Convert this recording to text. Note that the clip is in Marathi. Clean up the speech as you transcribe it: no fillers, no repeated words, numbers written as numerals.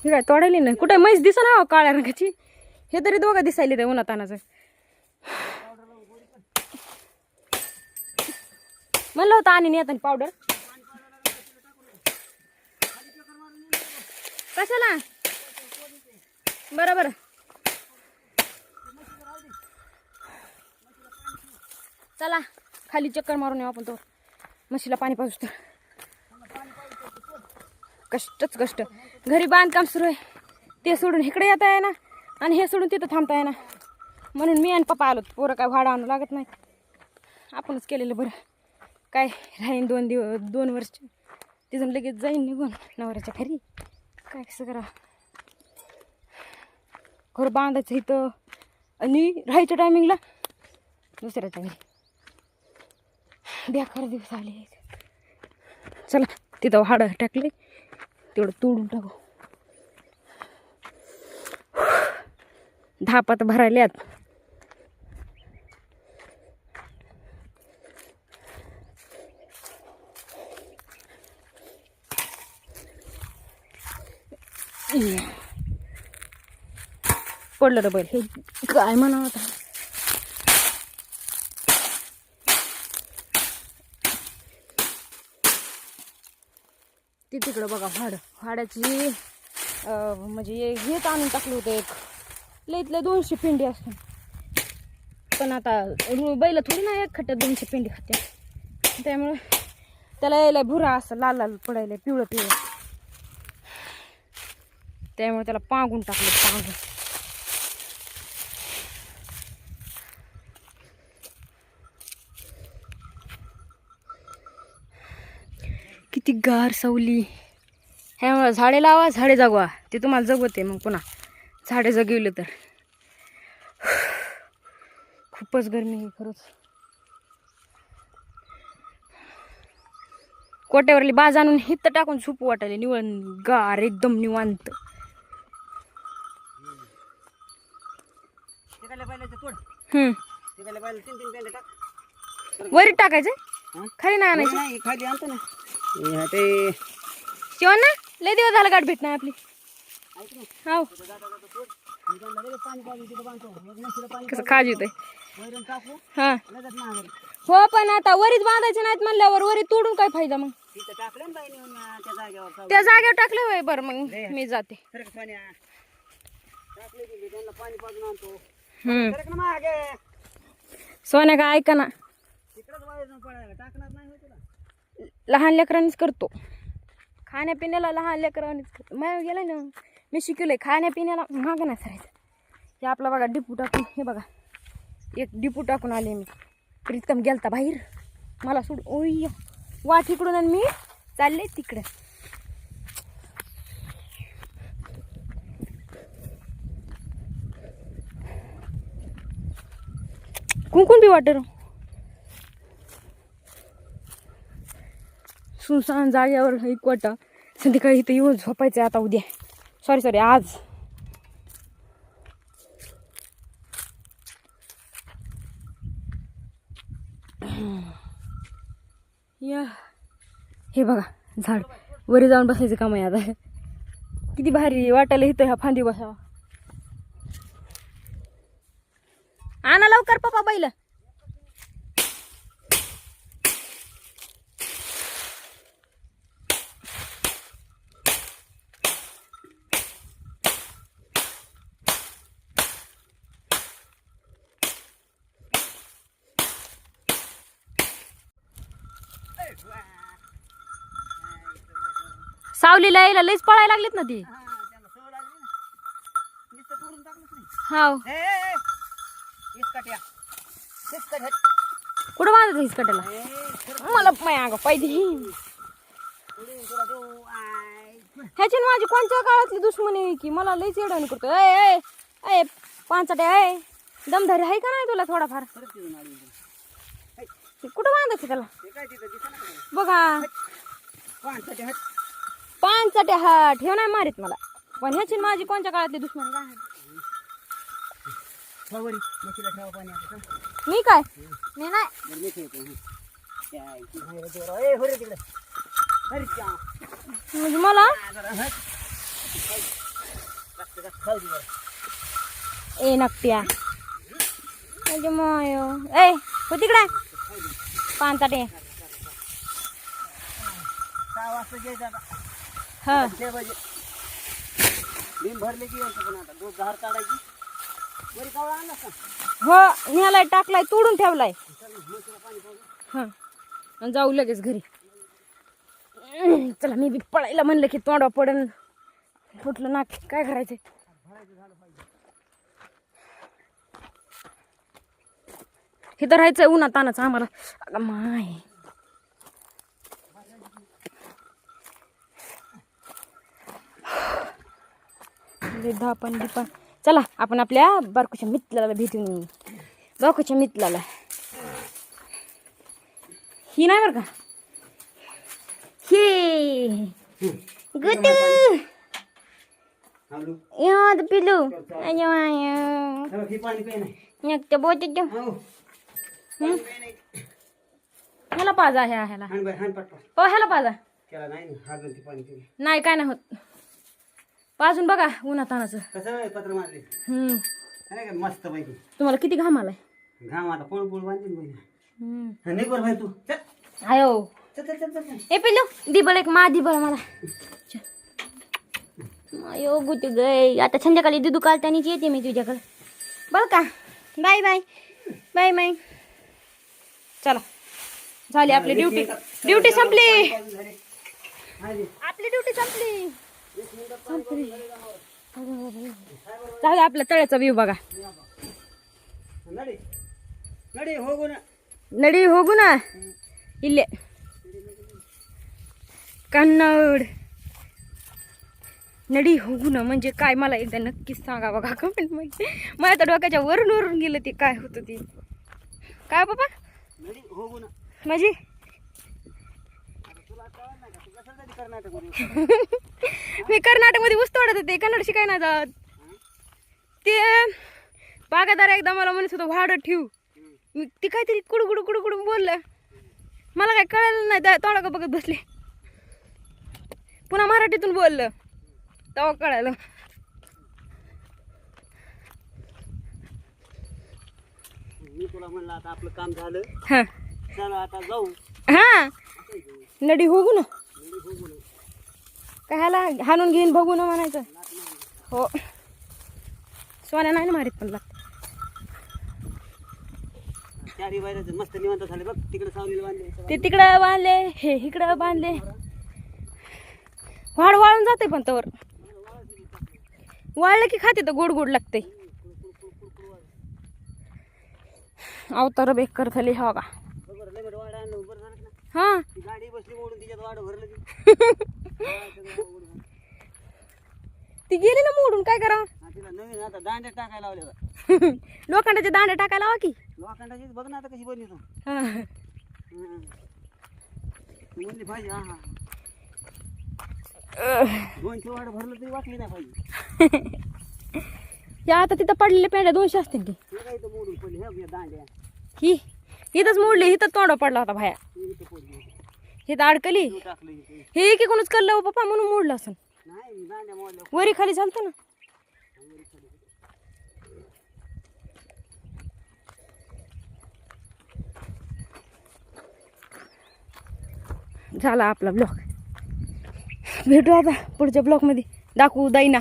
हे काय तोडायली नाही कुठे म्हैस दिसा ना काळ्या रंगाची हे तरी दोघं दिसायले ते उन्हात तानाचं म्हणलं होतं आणि येताना पावडर कशाला बरोबर चला खाली चक्कर मारून येऊ आपण तो म्हशीला पाणी पाजू तर कष्टच कष्ट घरी बांधकाम सुरू आहे ते सोडून इकडे येता आहे ना आणि हे सोडून तिथं थांबता आहे ना म्हणून मी आणि पप्पा आलो पोरं काय भाडं आणू लागत नाही आपणच केलेलं बरं काय राहीन 2 वर्ष तिथून लगेच जाईन निघून नवऱ्याच्या घरी काय कसं करा घर बांधायचं इथं आणि राहायच्या टायमिंगला दुसऱ्याच्या घरी बेकार दिवस आले चला तिथं हाडं टाकले तेवढं तोडून टाकू 10 पात भरायल्यात पडलं रे बैल हे काय म्हणा आता ती तिकडं बघा भाड्याची म्हणजे हेच आणून टाकलं होतं एक लईतल्या 200 पेंडी असतात पण आता बैल थोडी ना एक खट्ट्यात 200 पेंडी खाते त्यामुळे त्याला यायला भुरा असं लाल लाल पडायला पिवळं त्यामुळे त्याला पांगून टाकलं पांगून किती गार सावली ह्यामुळे झाडे लावा झाडे जगवा ते तुम्हाला जगवते मग पुन्हा झाडे जगवले तर खूपच गरमी आहे खरंच कोट्यावरली बाज आणून हित टाकून झोपू वाटायले निवण गार एकदम निवांत वरी टाकायचं खाली नाही आणायचं खाली आणतो ना जेवण ना लय दिवस झाला गाठ भेट नाही आपली हो कसं खाज येत हा हो पण आता वरीच बांधायचे नाहीत म्हणल्यावर वरी तोडून काय फायदा मग त्या जागेवर टाकले होय बरं मग मी जाते सोन्या का ऐका ना लहान लेकरांनीच करतो खाण्यापिण्याला लहान लेकरांनीच करतो मग गेलाय ना मी शिकवलंय खाण्यापिण्याला मागं नाही सरायचं हे आपला बघा डिपू टाकून हे बघा एक डिपू टाकून आले मी प्रीतम गेलता बाहेर मला सोड ओय वाट इकडून आणि मी चालले तिकडे कुंकून बी वाटर सुनसान जाग्यावर एक वाटा संध्याकाळी इथं येऊन झोपायचं आता उद्या सॉरी आज या हे बघा झाड वरी जाऊन बसायचं काम आहे आता किती भारी वाटायला इथं ह्या फांदी बसावा आणा लवकर पप्पा बैल सावलीला यायला लईच पळायला लागलेत ना ती हाव कुठं बांधायचं हिसकाट्याला मला माय पाहिजे ह्याची माझी कोणत्या काळातली दुश्मनी आहे की मला लईच येडवणी करतो ए पांचटे आहे दमधारी आहे का नाही तुला थोडाफार कुठं बांधायचं त्याला बघा पांचटे हा ठेव नाही मारीत मला पण ह्याची माझी कोणत्या काळातली दुश्मनी काय मी काय मी नाही म्हणजे मला ए नकट्या म्हणजे माय ए हो तिकडे पानताटे 6 वाजता घ्यायचं आता. हा 6 वाजे बिन भरले की यायचं पण आता दूध धार काढायची. बरी कावळा आणला का? हो न्यालाय टाकलाय तोडून ठेवलाय चल म्हशीला पाणी पाजू. हा आणि जाऊ लगेच घरी. चला मी बी पळायला म्हणलं की तोंडा पडन फुटलं नाक काय करायचं. इथं राहायचंय उन्हात तानाचं आम्हाला. अगं माय धापण बिपण. चला आपण आपल्या बारकोच्या मित्राला भेटून येऊ. बारकोच्या मित्राला ही नाही बरं का हे गुड हॅलो याद पिलू चला ही पाणी पे नाही. एक बोट हो ह्याला पाजा ह्याला हाण बाय हाण पटपट. हो ह्याला पाजा त्याला नाही ना हागल ती पाणी पिली. नाही काय नाही होत. पाजून बघा उन्हात तानाचं. कसं आहे पत्र मारले नाही का मस्त पैकी. तुम्हाला किती घाम आलाय. घाम आता पोळ पोळ बांधीन बोल. हम्म नाही बरं भाई तू चल आयो चल चल चल चल. ए पिल्लू दिबळ एक मा दिबळ मला. अयो गुट गय आता संध्याकाळी दुधू कालतानीच येते मी तुझ्याकडे बरं का. Bye bye bye bye. चला झाली आपली ड्युटी. ड्युटी संपली. आपली ड्युटी संपली. जाऊ दे आपल्या तळ्याचा व्ह्यू बघा. नडी नडी होगू ना. नडी होगू ना इल्ले कन्नड. नडी होगू ना म्हणजे काय मला एकदा नक्कीच सांगा बघा कमेंट मध्ये. मला तर डोक्याच्या वरून वरून गेलं ते काय होतं ते. काय बाबा नडी होगू ना म्हणजे तुला कळलं नाही का? तू कशासाठी कर्नाटकमध्ये मी कर्नाटकमध्ये ऊस तोडत होते. कन्नड शिकाय नाही जात. ते बागादार एकदा मला म्हणत होतं वाढत ठेवू. मी ती काहीतरी कुडकुड कुडकुड बोललं. मला काय कळलं नाही. त्या तोंडा बघत बसले. पुन्हा मराठीतून बोललं तेव्हा कळालं. मी तुला म्हणलं आता आपलं काम झालं. हां चला आता जाऊ. हां नडी होगू ना. नडी होगू ना. काय ह्याला हाणून घेऊन बघू ना म्हणायचं. हो सोन्या नाही ना मारीत पण लागत. चारी बाहेरच मस्त निवांत झाले बघ. तिकडे सावलीला बांधले. ते तिकडं बांधले हे इकडं बांधले. वाढ वाळून जाते पण तवर वाळलं की खाते तर गोड गोड लागते. अवतार बेकर झाली हा का. बरोबर लगेच वाडा आणलं बरं झालं ना. हां ती गाडी बसली मोडून तिच्यात वाडं भरलं की. ती गेली ना मोडून काय करावं. तिला नवीन आता दांड्या टाकायला लावले बघ. लोखंडाचे दांडे टाकायला हवा की. लोखंडाची बघ ना आता कशी बनली तू. हां. तू म्हणली पाहिजे हा हा 200 वाडं भरलं तरी वाटली नाही पाहिजे. या आता तिथं पडलेल्या पेंड्या 200 असतील की. हे काय इथं मोडून पडली हे दांड्या. ही इथंच मोडली. इथं तोंड पडला होता भाया. इथं पडली. इथं अडकली. तू टाकलं इथे. हे की कोणच कल्लं पप्पा म्हणून मोडलं असं. नाही दांड्या मोडल्या. वरी खाली झालतं ना. झाला आपला ब्लॉग. भेटू आता पुढच्या ब्लॉगमध्ये. दाखवू दाईना.